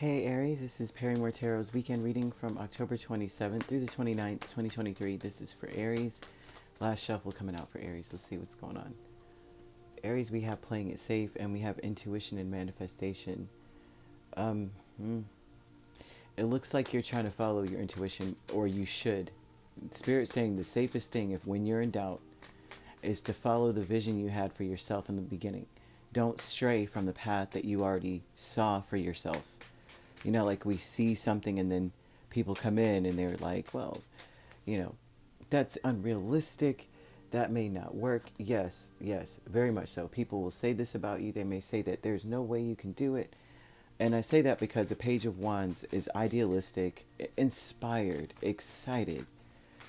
Hey Aries, this is Perrymore Tarot's weekend reading from October 27th through the 29th, 2023. This is for Aries. Last shuffle coming out for Aries. Let's see what's going on. Aries, we have playing it safe and we have intuition and manifestation. Um, hmm. It looks like you're trying to follow your intuition, or you should. Spirit's saying the safest thing, if when you're in doubt, is to follow the vision you had for yourself in the beginning. Don't stray from the path that you already saw for yourself. You know, like we see something and then people come in and they're like, well, you know, that's unrealistic. That may not work. Yes, yes, very much so. People will say this about you. They may say that there's no way you can do it. And I say that because the Page of Wands is idealistic, inspired, excited.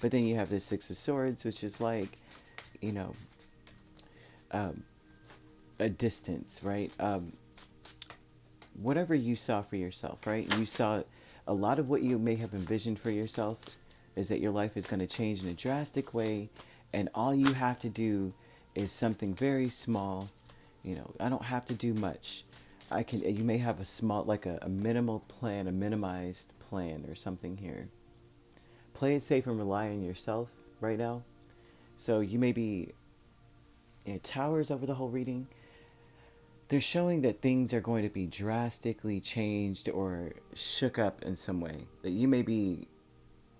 But then you have the Six of Swords, which is like, you know, um, a distance, right? Whatever you saw for yourself, right? You saw a lot of what you may have envisioned for yourself is that your life is going to change in a drastic way, and all you have to do is something very small. You know, I don't have to do much. I can. You may have a small, like a minimal plan, a minimized plan, or something here. Play it safe and rely on yourself right now. So you may be in towers over the whole reading. They're showing that things are going to be drastically changed or shook up in some way. That you may be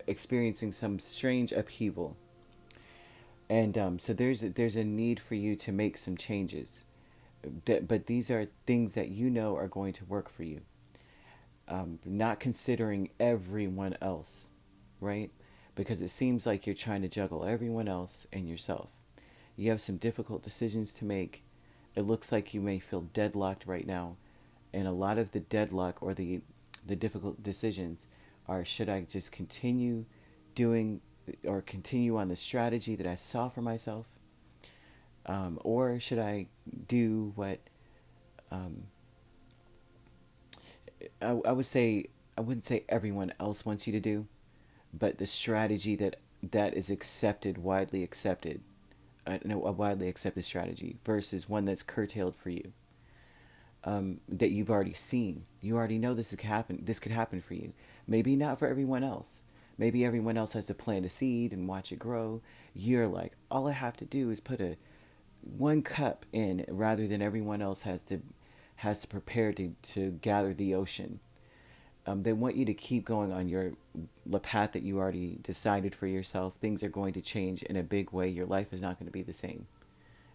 experiencing some strange upheaval, and so there's a need for you to make some changes. But these are things that you know are going to work for you. Not considering everyone else, right? Because it seems like you're trying to juggle everyone else and yourself. You have some difficult decisions to make. It looks like you may feel deadlocked right now, and a lot of the deadlock or the difficult decisions are, should I just continue doing or continue on the strategy that I saw for myself, or should I do what um, I would say, I wouldn't say everyone else wants you to do, but the strategy that is accepted, widely accepted, no, a widely accepted strategy versus one that's curtailed for you, that you've already seen. You already know this could happen. This could happen for you. Maybe not for everyone else. Maybe everyone else has to plant a seed and watch it grow. You're like, all I have to do is put a one cup in, rather than everyone else has to prepare to gather the ocean. They want you to keep going on the path that you already decided for yourself. Things are going to change in a big way. Your life is not going to be the same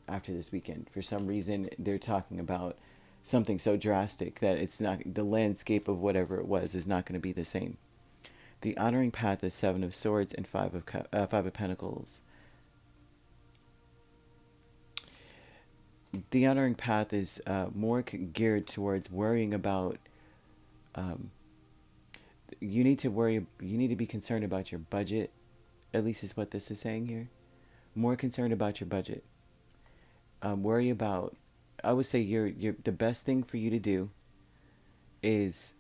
after this weekend. For some reason, they're talking about something so drastic that it's not, the landscape of whatever it was is not going to be the same. The honoring path is Seven of Swords and Five of Pentacles. The honoring path is more geared towards worrying about. You need to worry. You need to be concerned about your budget. At least is what this is saying here. More concerned about your budget. Worry about. I would say the best thing for you to do is.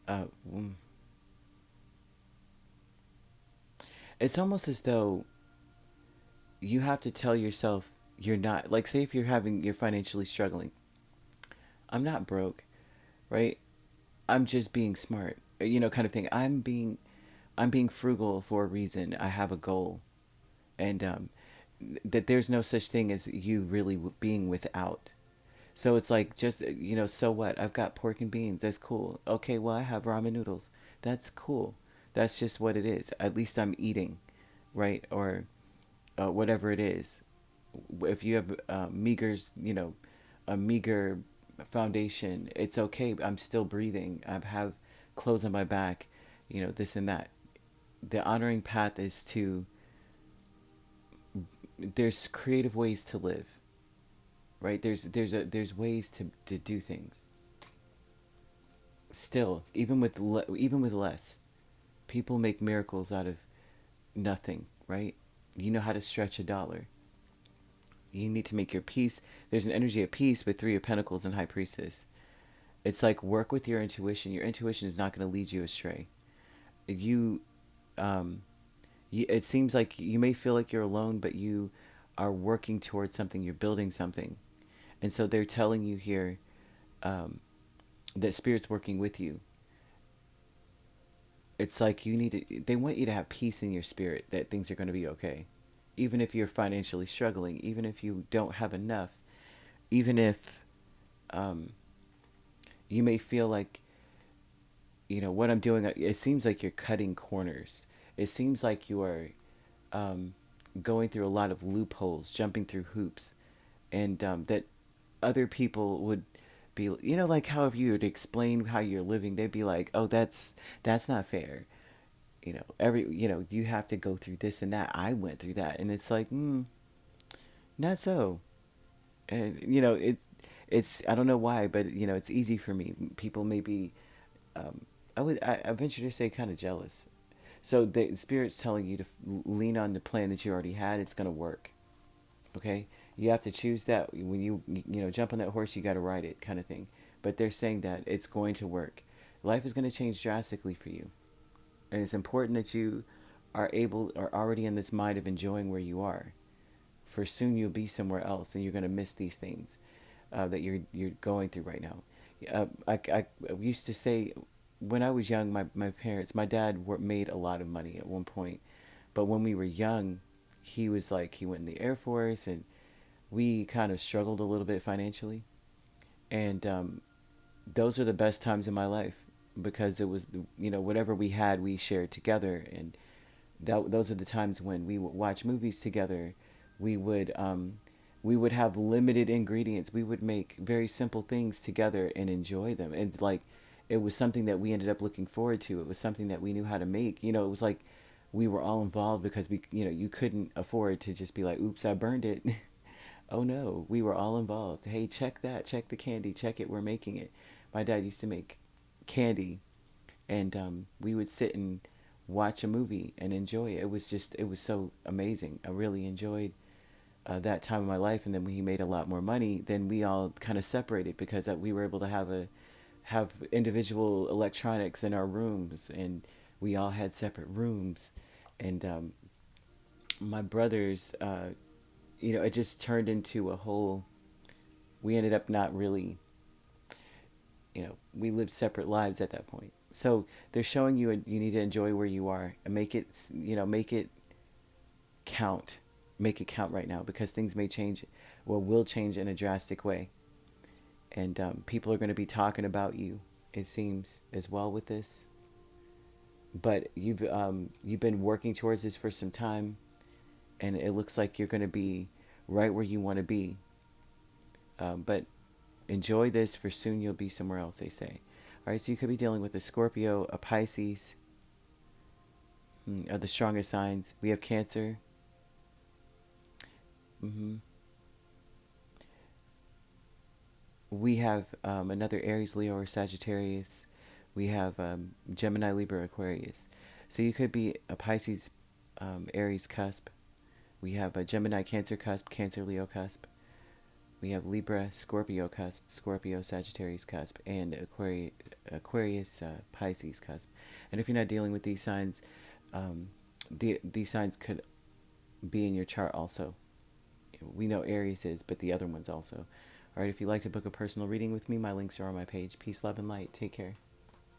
Uh, mm, it's almost as though you have to tell yourself you're not, like, say if you're financially struggling. I'm not broke, right? I'm just being smart, kind of thing. I'm being frugal for a reason. I have a goal, and that there's no such thing as you really being without. So it's like, just, so what? I've got pork and beans. That's cool. Okay, well, I have ramen noodles. That's cool. That's just what it is. At least I'm eating, right? Or whatever it is. If you have a meager foundation, it's okay. I'm still breathing. I have clothes on my back, this and that. The honoring path is to, there's creative ways to live, right? There's ways to do things. Still, even with less, people make miracles out of nothing, right? You know how to stretch a dollar. You need to make your peace. There's an energy of peace with Three of Pentacles and High Priestess. It's like, work with your intuition. Your intuition is not going to lead you astray. It seems like you may feel like you're alone, but you are working towards something. You're building something. And so they're telling you here, that Spirit's working with you. It's like they want you to have peace in your spirit that things are going to be okay. Even if you're financially struggling, even if you don't have enough, even if um, you may feel like, what I'm doing, it seems like you're cutting corners. It seems like you are going through a lot of loopholes, jumping through hoops, and that other people would be, like how if you would explain how you're living, they'd be like, oh, that's not fair. You have to go through this and that. I went through that. And it's like, not so. And, I don't know why, but, it's easy for me. People may be, I venture to say kind of jealous. So the Spirit's telling you to lean on the plan that you already had. It's going to work. Okay? You have to choose that. When you jump on that horse, you got to ride it, kind of thing. But they're saying that it's going to work. Life is going to change drastically for you. And it's important that you are already in this mind of enjoying where you are. For soon you'll be somewhere else and you're going to miss these things that you're going through right now. I used to say, when I was young, my parents, my dad made a lot of money at one point. But when we were young, he was like, he went in the Air Force, and we kind of struggled a little bit financially. And those are the best times in my life, because it was, whatever we had, we shared together. And those are the times when we would watch movies together. We would we would have limited ingredients. We would make very simple things together and enjoy them. And like, it was something that we ended up looking forward to. It was something that we knew how to make. It was like we were all involved, because you couldn't afford to just be like, oops, I burned it. Oh no, we were all involved. Hey, check that, check the candy, check it, we're making it. My dad used to make candy, and we would sit and watch a movie and enjoy it. It was so amazing. I really enjoyed that time of my life. And then when he made a lot more money, then we all kind of separated, because we were able to have individual electronics in our rooms, and we all had separate rooms. And my brothers, it just turned into a whole. We ended up not really, we lived separate lives at that point. So they're showing you you need to enjoy where you are and make it count. Make it count right now, because things may change, or will change in a drastic way. And people are going to be talking about you, it seems, as well with this. But you've been working towards this for some time, and it looks like you're going to be right where you want to be. But enjoy this, for soon you'll be somewhere else, they say. All right, so you could be dealing with a Scorpio, a Pisces, are the strongest signs. We have Cancer. hmm We have another Aries, Leo, or Sagittarius. We have Gemini, Libra, Aquarius. So you could be a Pisces, Aries cusp. We have a Gemini, Cancer cusp, Cancer, Leo cusp. We have Libra, Scorpio cusp, Scorpio, Sagittarius cusp, and Aquarius, Pisces cusp. And if you're not dealing with these signs, these signs could be in your chart also. We know Aries is, but the other ones also. All right, if you'd like to book a personal reading with me, my links are on my page. Peace, love, and light. Take care.